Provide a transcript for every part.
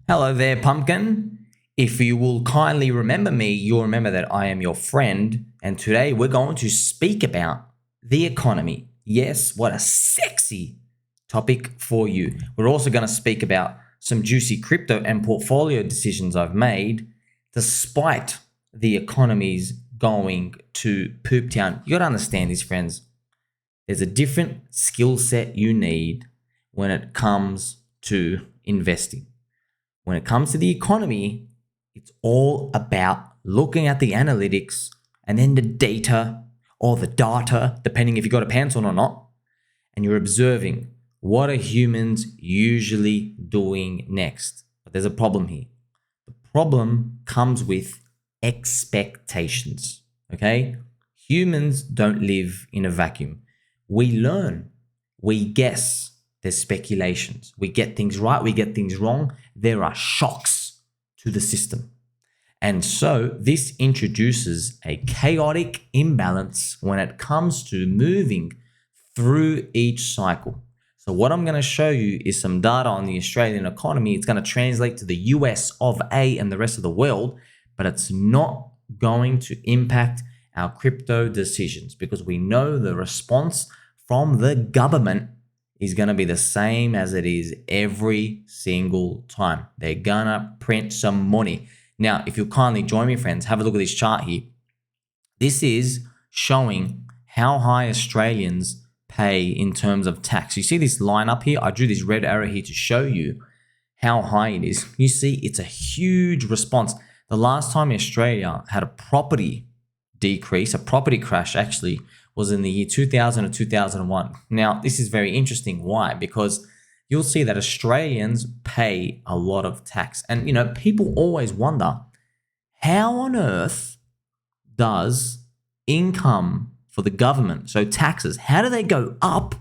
Hello there, pumpkin. If you will kindly remember me, you'll remember that I am your friend. And today we're going to speak about the economy. Yes, what a sexy topic for you. We're also going to speak about some juicy crypto and portfolio decisions I've made despite the economy's going to poop town. You got to understand this, friends. There's a different skill set you need when it comes to investing. When it comes to the economy, it's all about looking at the analytics and then the data or the data, depending if you got a pants on or not, and you're observing what are humans usually doing next. But there's a problem here. The problem comes with expectations, okay? Humans don't live in a vacuum. We learn, we guess. There's speculations. We get things right, we get things wrong. There are shocks to the system. And so this introduces a chaotic imbalance when it comes to moving through each cycle. So what I'm going to show you is some data on the Australian economy. It's going to translate to the US of A and the rest of the world, but it's not going to impact our crypto decisions because we know the response from the government is going to be the same as it is every single time. They're going to print some money. Now, if you'll kindly join me, friends, have a look at this chart here. This is showing how high Australians pay in terms of tax. You see this line up here? I drew this red arrow here to show you how high it is. You see, it's a huge response. The last time Australia had a property decrease, a property crash actually, was in the year 2000 or 2001. Now, this is very interesting. Why? Because you'll see that Australians pay a lot of tax. And, people always wonder, how on earth does income for the government, so taxes, how do they go up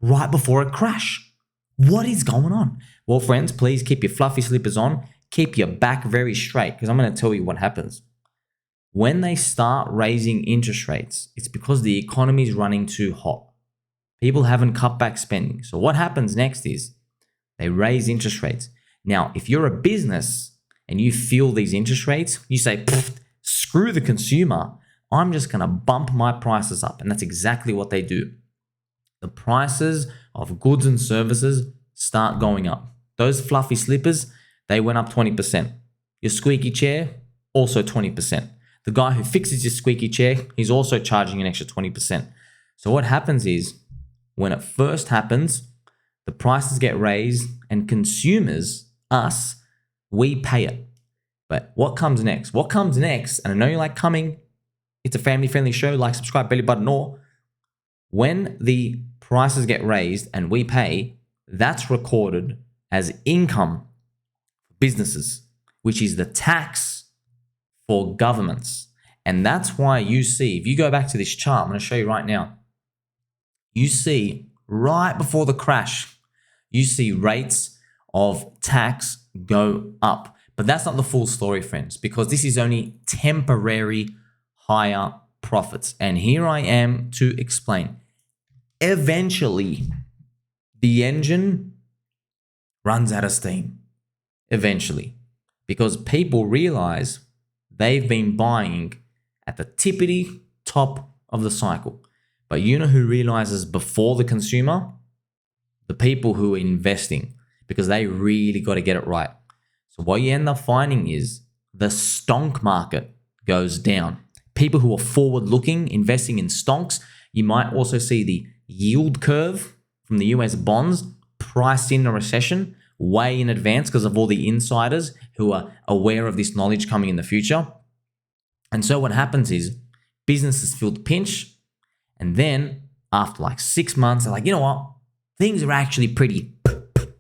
right before a crash? What is going on? Well, friends, please keep your fluffy slippers on. Keep your back very straight because I'm going to tell you what happens. When they start raising interest rates, it's because the economy is running too hot. People haven't cut back spending. So what happens next is they raise interest rates. Now, if you're a business and you feel these interest rates, you say, screw the consumer. I'm just going to bump my prices up. And that's exactly what they do. The prices of goods and services start going up. Those fluffy slippers, they went up 20%. Your squeaky chair, also 20%. The guy who fixes your squeaky chair, he's also charging an extra 20%. So what happens is, when it first happens, the prices get raised and consumers, us, we pay it. But what comes next? What comes next, and I know you like coming, it's a family-friendly show, like, subscribe, belly button, or when the prices get raised and we pay, that's recorded as income for businesses, which is the tax for governments. And that's why you see, if you go back to this chart, I'm going to show you right now, you see right before the crash, you see rates of tax go up. But that's not the full story, friends, because this is only temporary higher profits. And here I am to explain. Eventually, the engine runs out of steam. Eventually. Because people realize they've been buying at the tippity top of the cycle. But you know who realizes before the consumer? The people who are investing, because they really got to get it right. So what you end up finding is the stonk market goes down. People who are forward looking, investing in stonks, you might also see the yield curve from the US bonds priced in a recession way in advance because of all the insiders who are aware of this knowledge coming in the future. And so what happens is businesses feel the pinch, and then after like 6 months, they're like, you know what? Things are actually pretty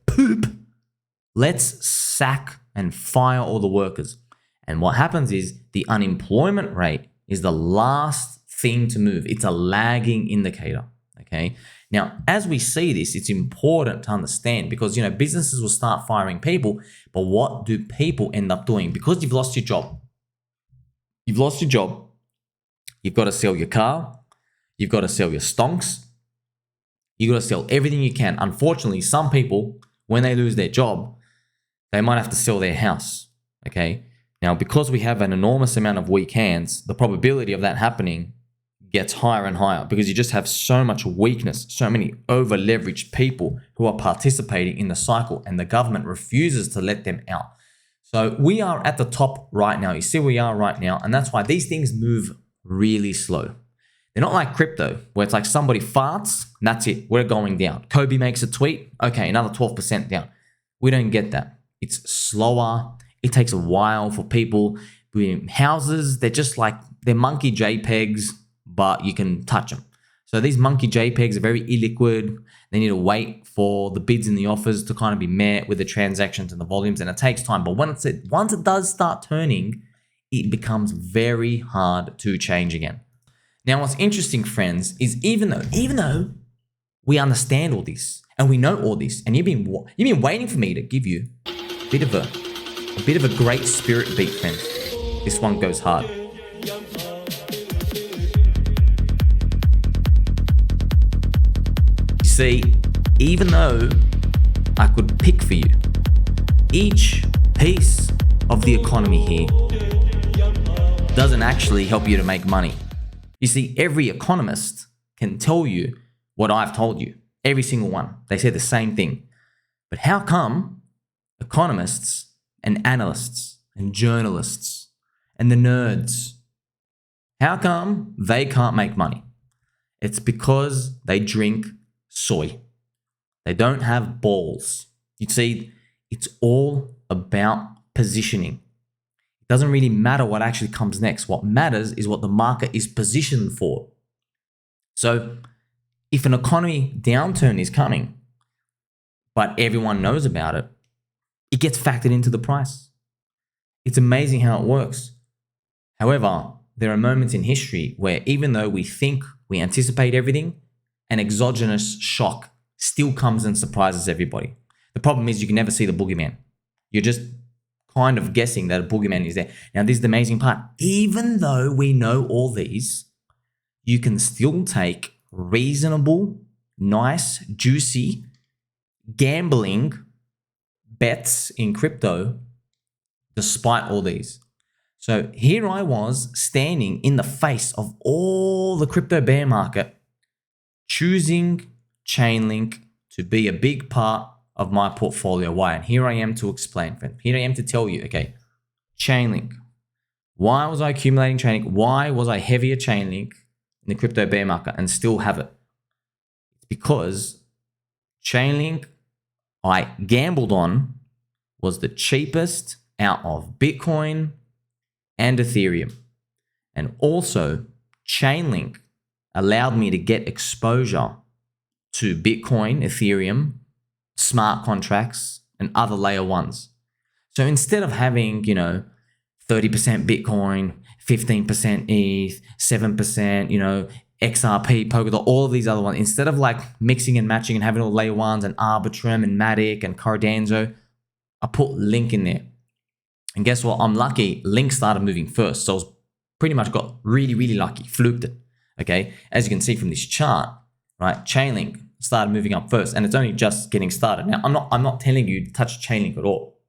poop. Let's sack and fire all the workers. And what happens is the unemployment rate is the last thing to move. It's a lagging indicator, okay? Now, as we see this, it's important to understand because, businesses will start firing people, but what do people end up doing? Because you've lost your job. You've lost your job. You've got to sell your car. You've got to sell your stonks. You've got to sell everything you can. Unfortunately, some people, when they lose their job, they might have to sell their house. Okay. Now, because we have an enormous amount of weak hands, the probability of that happening gets higher and higher because you just have so much weakness, so many over-leveraged people who are participating in the cycle, and the government refuses to let them out. So we are at the top right now. You see where we are right now, and that's why these things move really slow. They're not like crypto, where it's like somebody farts, and that's it, we're going down. Kobe makes a tweet, okay, another 12% down. We don't get that. It's slower. It takes a while for people. Houses, they're monkey JPEGs, but you can touch them. So these monkey JPEGs are very illiquid. They need to wait for the bids and the offers to kind of be met with the transactions and the volumes, and it takes time. But once it does start turning, it becomes very hard to change again. Now, what's interesting, friends, is even though we understand all this and we know all this, and you've been waiting for me to give you a bit of a great spirit beat, friends. This one goes hard. You see, even though I could pick for you each piece of the economy here doesn't actually help you to make money. You see, every economist can tell you what I've told you. Every single one. They say the same thing. But how come economists and analysts and journalists and the nerds, how come they can't make money? It's because they drink soy. They don't have balls. You see, it's all about positioning. It doesn't really matter what actually comes next. What matters is what the market is positioned for. So if an economy downturn is coming, but everyone knows about it, it gets factored into the price. It's amazing how it works. However, there are moments in history where even though we think we anticipate everything, an exogenous shock still comes and surprises everybody. The problem is you can never see the boogeyman. You're just kind of guessing that a boogeyman is there. Now, this is the amazing part. Even though we know all these, you can still take reasonable, nice, juicy, gambling bets in crypto despite all these. So here I was standing in the face of all the crypto bear market, choosing ChainLink to be a big part of my portfolio. Why? And here I am to explain, friend. Here I am to tell you, okay, ChainLink. Why was I accumulating ChainLink? Why was I heavier ChainLink in the crypto bear market and still have it? It's because ChainLink I gambled on was the cheapest out of Bitcoin and Ethereum. And also, ChainLink allowed me to get exposure to Bitcoin, Ethereum, smart contracts, and other layer ones. So instead of having, 30% Bitcoin, 15% ETH, 7%, XRP, Polkadot, all of these other ones, instead of like mixing and matching and having all layer ones and Arbitrum and Matic and Cardano, I put Link in there. And guess what? I'm lucky. Link started moving first. So I was pretty much got really, really lucky. Fluked it. Okay. As you can see from this chart, right? ChainLink started moving up first, and it's only just getting started. Now, I'm not telling you to touch ChainLink at all.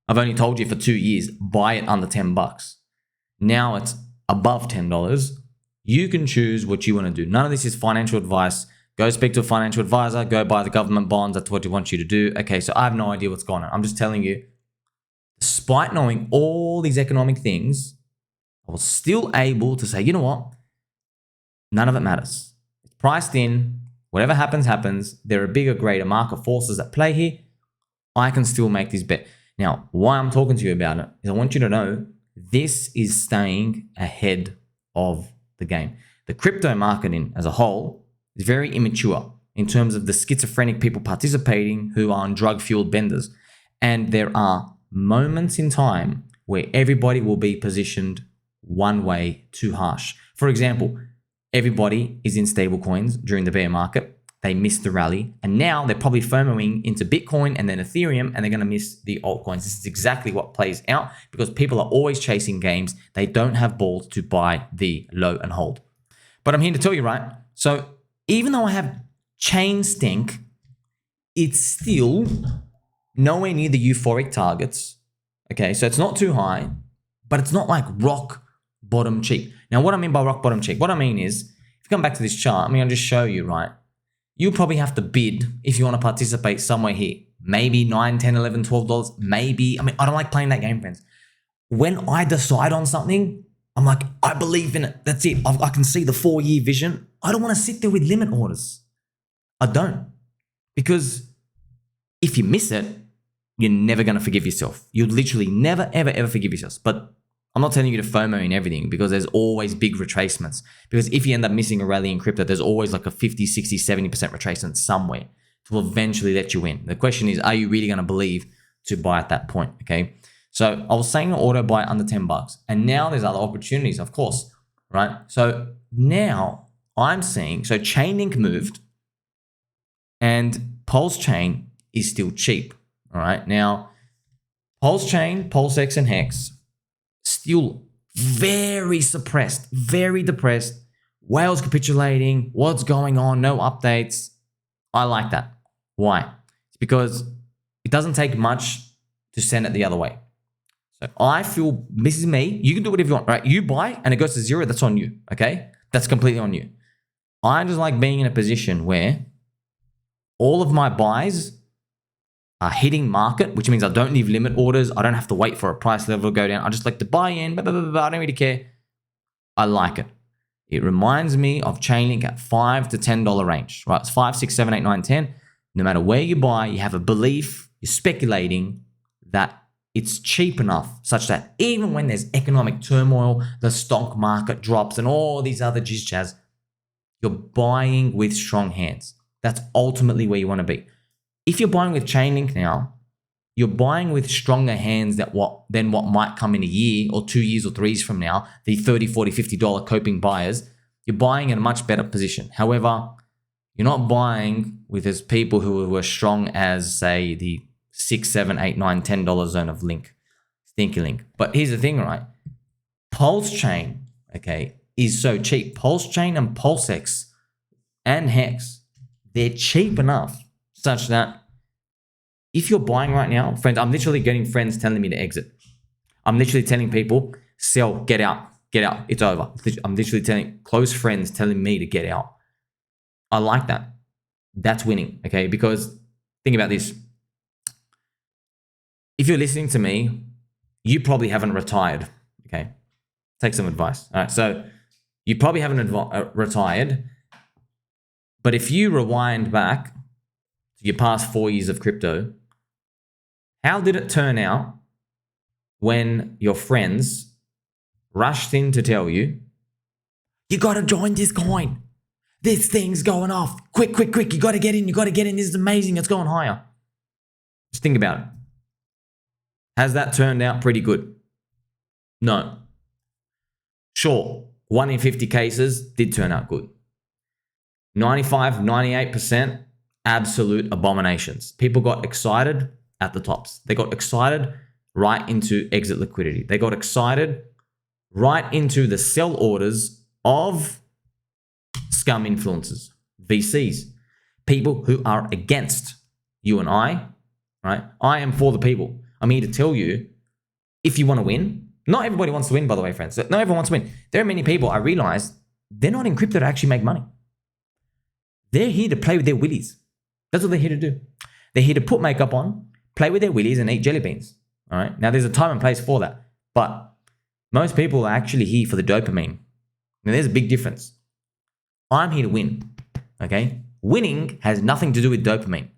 I've only told you for 2 years, buy it under $10. Now it's above $10. You can choose what you want to do. None of this is financial advice. Go speak to a financial advisor. Go buy the government bonds. That's what they want you to do. Okay, so I have no idea what's going on. I'm just telling you, despite knowing all these economic things, I was still able to say, you know what? None of it matters. It's priced in. Whatever happens, happens. There are bigger, greater market forces at play here. I can still make this bet. Now, why I'm talking to you about it is I want you to know this is staying ahead of the game. The crypto market as a whole is very immature in terms of the schizophrenic people participating who are on drug-fueled benders. And there are moments in time where everybody will be positioned one way too harsh. For example, everybody is in stable coins during the bear market. They missed the rally, and now they're probably FOMOing into Bitcoin and then Ethereum, and they're going to miss the altcoins. This is exactly what plays out because people are always chasing games. They don't have balls to buy the low and hold. But I'm here to tell you, right? So even though I have chain stink, it's still nowhere near the euphoric targets. Okay, so it's not too high, but it's not like rock bottom cheap. Now, what I mean by rock bottom cheap, what I mean is, if you come back to this chart, I'll just show you, right? You probably have to bid if you want to participate somewhere here. Maybe $9, $10, $11, $12, maybe. I don't like playing that game, friends. When I decide on something, I'm like, I believe in it. That's it. I can see the 4-year vision. I don't want to sit there with limit orders. I don't. Because if you miss it, you're never going to forgive yourself. You'll literally never, ever, ever forgive yourself. But I'm not telling you to FOMO in everything, because there's always big retracements. Because if you end up missing a rally in crypto, there's always like a 50, 60, 70% retracement somewhere to eventually let you win. The question is, are you really going to believe to buy at that point? Okay. So I was saying auto buy under $10, and now there's other opportunities, of course, right? So now I'm seeing, so ChainLink moved and PulseChain is still cheap. All right. Now, PulseChain, PulseX, and Hex still very suppressed, very depressed. Whales capitulating. What's going on? No updates. I like that. Why? It's because it doesn't take much to send it the other way. So I feel, this is me. You can do whatever you want, right? You buy and it goes to zero. That's on you. Okay. That's completely on you. I just like being in a position where all of my buys are hitting market, which means I don't leave limit orders. I don't have to wait for a price level to go down. I just like to buy in. I don't really care. I like it. It reminds me of ChainLink at $5 to $10 range, right? It's 5, 6, 7, 8, 9, 10. No matter where you buy, you have a belief, you're speculating that it's cheap enough such that even when there's economic turmoil, the stock market drops and all these other jizz jazz, you're buying with strong hands. That's ultimately where you want to be. If you're buying with ChainLink now, you're buying with stronger hands than what might come in a year or 2 years or 3 years from now, the $30, $40, $50 coping buyers. You're buying in a much better position. However, you're not buying with as people who were strong as, say, the $6, $7, $8, $9, $10 zone of Link, Stinky Link. But here's the thing, right? PulseChain, okay, is so cheap. PulseChain and PulseX and Hex, they're cheap enough such that if you're buying right now, friends, I'm literally getting friends telling me to exit. I'm literally telling people, sell, get out, it's over. I'm literally telling close friends telling me to get out. I like that. That's winning, okay? Because think about this. If you're listening to me, you probably haven't retired, okay? Take some advice. All right, so you probably haven't retired, but if you rewind back to your past 4 years of crypto, how did it turn out when your friends rushed in to tell you, you got to join this coin. This thing's going off. Quick. You got to get in. This is amazing. It's going higher. Just think about it. Has that turned out pretty good? No. Sure, 1 in 50 cases did turn out good. 95, 98%, absolute abominations. People got excited at the tops. They got excited right into exit liquidity. They got excited right into the sell orders of scum influencers, VCs, people who are against you and I, right? I am for the people. I'm here to tell you, if you want to win, not everybody wants to win, by the way, friends. Not everyone wants to win. There are many people, I realize, they're not in crypto to actually make money. They're here to play with their willies. That's what they're here to do. They're here to put makeup on, play with their willies, and eat jelly beans. All right. Now, there's a time and place for that. But most people are actually here for the dopamine. Now, there's a big difference. I'm here to win. Okay. Winning has nothing to do with dopamine.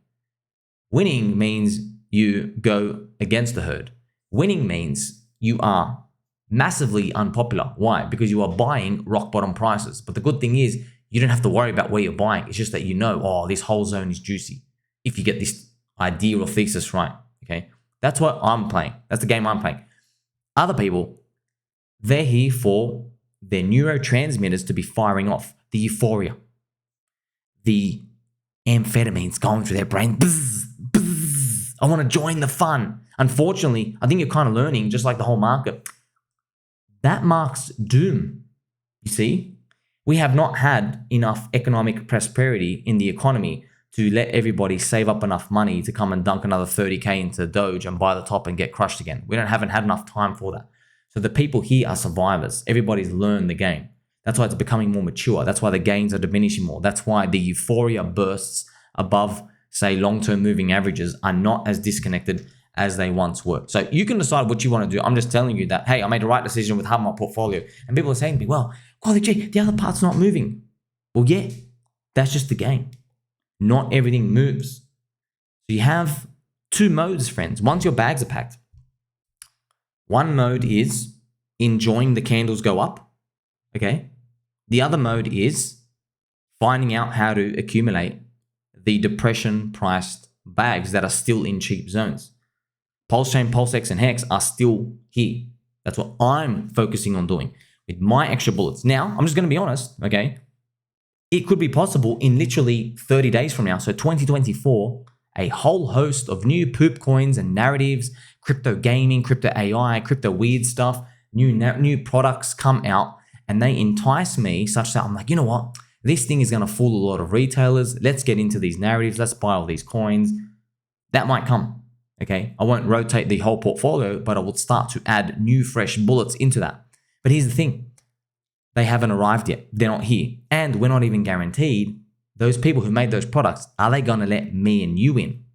Winning means you go against the herd. Winning means you are massively unpopular. Why? Because you are buying rock bottom prices. But the good thing is, you don't have to worry about where you're buying. It's just that you know, oh, this whole zone is juicy. If you get this idea or thesis right, okay? That's what I'm playing. That's the game I'm playing. Other people, they're here for their neurotransmitters to be firing off. The euphoria. The amphetamines going through their brain. Bzz, bzz. I want to join the fun. Unfortunately, I think you're kind of learning, just like the whole market, that marks doom. You see? We have not had enough economic prosperity in the economy to let everybody save up enough money to come and dunk another 30K into Doge and buy the top and get crushed again. We haven't had enough time for that. So the people here are survivors. Everybody's learned the game. That's why it's becoming more mature. That's why the gains are diminishing more. That's why the euphoria bursts above, say, long-term moving averages are not as disconnected as they once were. So you can decide what you want to do. I'm just telling you that, hey, I made the right decision with half my portfolio. And people are saying to me, well, Quality, the other part's not moving. Well, yeah, that's just the game. Not everything moves. So you have two modes, friends. Once your bags are packed, one mode is enjoying the candles go up, okay? The other mode is finding out how to accumulate the depression-priced bags that are still in cheap zones. PulseChain, PulseX, and Hex are still here. That's what I'm focusing on doing with my extra bullets. Now, I'm just going to be honest, okay? It could be possible in literally 30 days from now, so 2024, a whole host of new poop coins and narratives, crypto gaming, crypto AI, crypto weird stuff, new products come out, and they entice me such that I'm like, you know what? This thing is going to fool a lot of retailers. Let's get into these narratives. Let's buy all these coins. That might come, okay? I won't rotate the whole portfolio, but I will start to add new, fresh bullets into that. But here's the thing. They haven't arrived yet. They're not here. And we're not even guaranteed those people who made those products, are they going to let me and you in?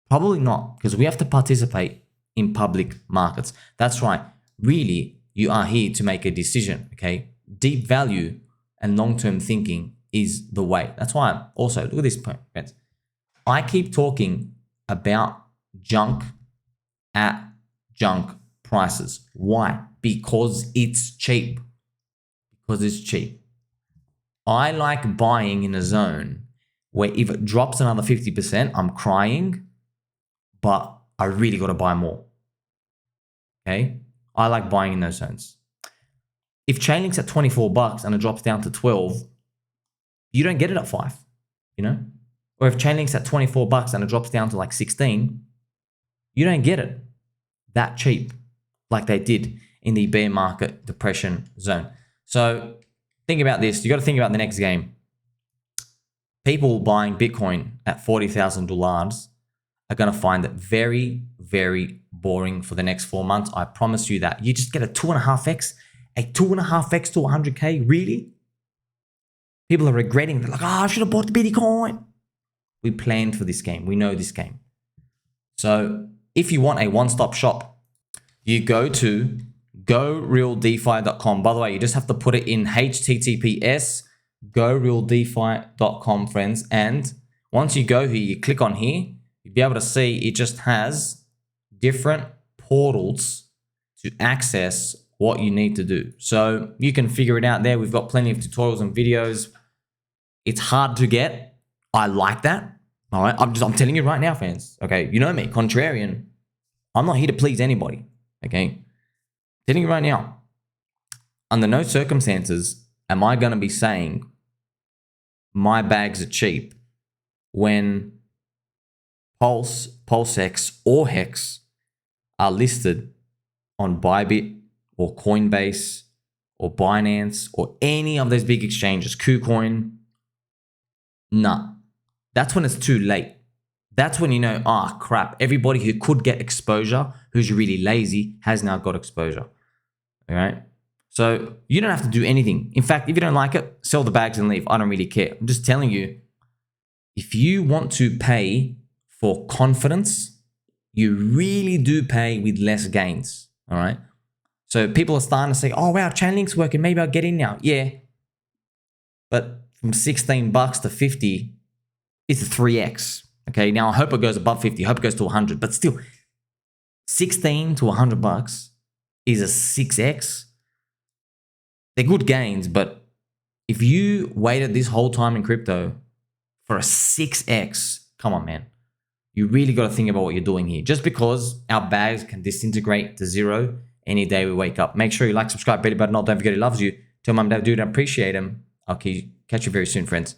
Probably not, because we have to participate in public markets. That's right. Really, you are here to make a decision, okay? Deep value and long-term thinking is the way. That's why I'm also, look at this point, friends. I keep talking about junk at junk prices. Why? Because it's cheap. Because it's cheap. I like buying in a zone where if it drops another 50%, I'm crying, but I really got to buy more. Okay? I like buying in those zones. If ChainLink's at $24 and it drops down to 12, you don't get it at 5, you know? Or if ChainLink's at $24 and it drops down to like 16, you don't get it that cheap like they did in the bear market depression zone. So think about this. You got to think about the next game. People buying Bitcoin at $40,000 are going to find it very, very boring for the next 4 months. I promise you that. You just get a 2.5x, a 2.5x to 100K. Really? People are regretting. They're like, oh, I should have bought the Bitcoin. We planned for this game. We know this game. So if you want a one-stop shop, you go to GoRealDeFi.com. By the way, you just have to put it in HTTPS, GoRealDeFi.com, friends. And once you go here, you click on here, you'll be able to see it just has different portals to access what you need to do. So you can figure it out there. We've got plenty of tutorials and videos. It's hard to get. I like that. All right. I'm telling you right now, fans. Okay. You know me, contrarian. I'm not here to please anybody. Okay. Telling you right now, under no circumstances am I going to be saying my bags are cheap when Pulse, PulseX, or Hex are listed on Bybit or Coinbase or Binance or any of those big exchanges, KuCoin. Nah, that's when it's too late. That's when you know, ah, crap, everybody who could get exposure, who's really lazy, has now got exposure. All right. So you don't have to do anything. In fact, if you don't like it, sell the bags and leave. I don't really care. I'm just telling you, if you want to pay for confidence, you really do pay with less gains. All right. So people are starting to say, oh, wow, ChainLink's working. Maybe I'll get in now. Yeah. But from $16 to 50, it's a 3x. Okay. Now I hope it goes above 50. I hope it goes to 100, but still 16 to $100 is a 6x. They're good gains, but if you waited this whole time in crypto for a 6x, come on, man. You really got to think about what you're doing here. Just because our bags can disintegrate to zero any day we wake up. Make sure you like, subscribe, belly button, don't forget he loves you. Tell mom, dad, dude, I appreciate him. I'll catch you very soon, friends.